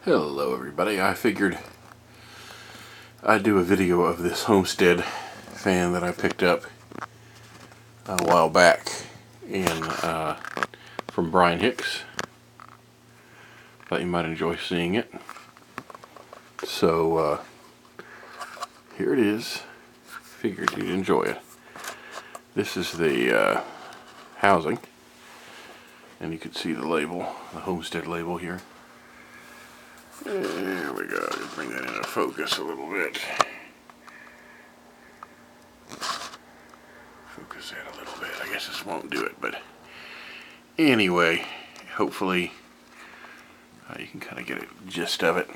Hello everybody, I figured I'd do a video of this Homestead fan that I picked up a while back from Brian Hicks. Thought you might enjoy seeing it. So here it is. Figured you'd enjoy it. This is the housing, and you can see the label, the Homestead label here. There we go. Just bring that into focus a little bit. Focus that a little bit. I guess this won't do it, but anyway, hopefully you can kind of get a gist of it.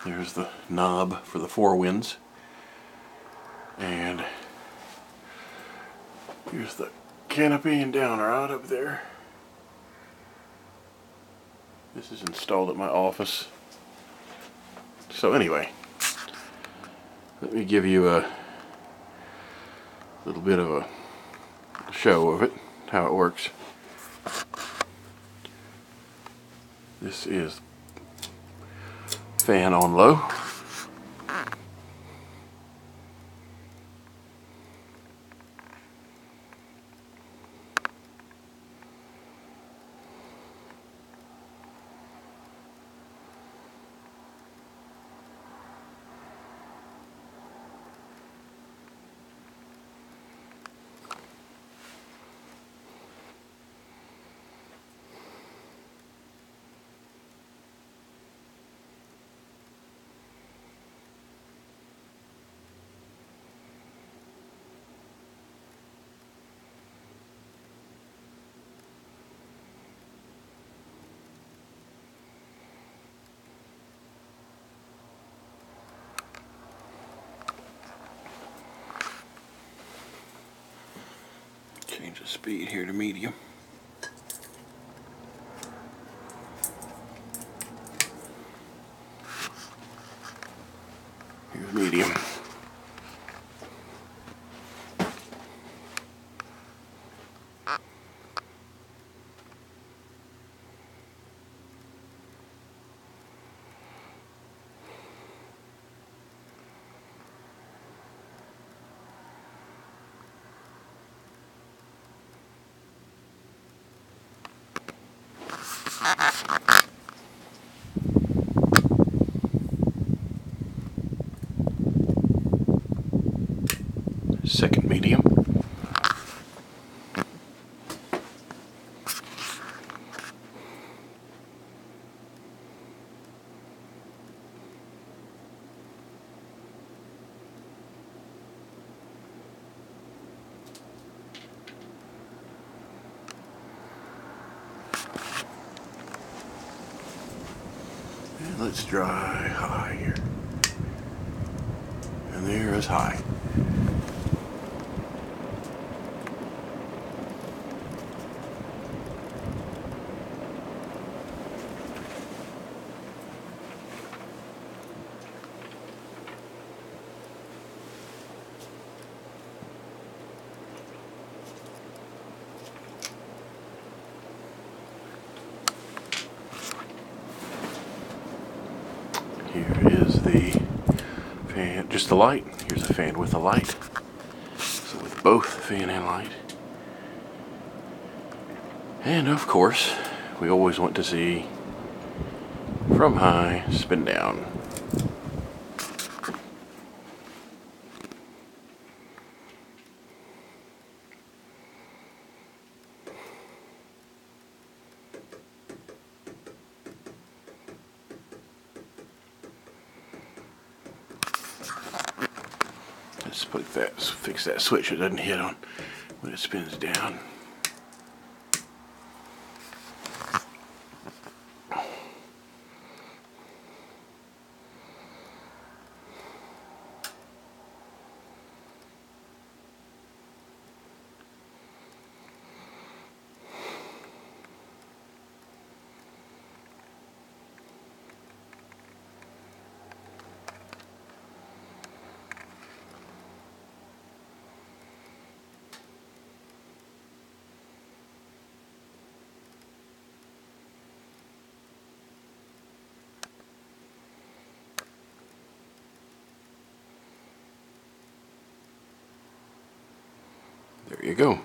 There's the knob for the 4 winds, and here's the canopy and down rod up there. This is installed at my office. So anyway, let me give you a little bit of a show of it, how it works. This is fan on low. Change the speed here to medium. Here's medium. Second medium. And let's try high here. And there is high. Here is the fan, just the light. Here's a fan with a light. So with both fan and light. And of course, we always want to see from high, spin down. Let's fix that switch so it doesn't hit on when it spins down. There you go.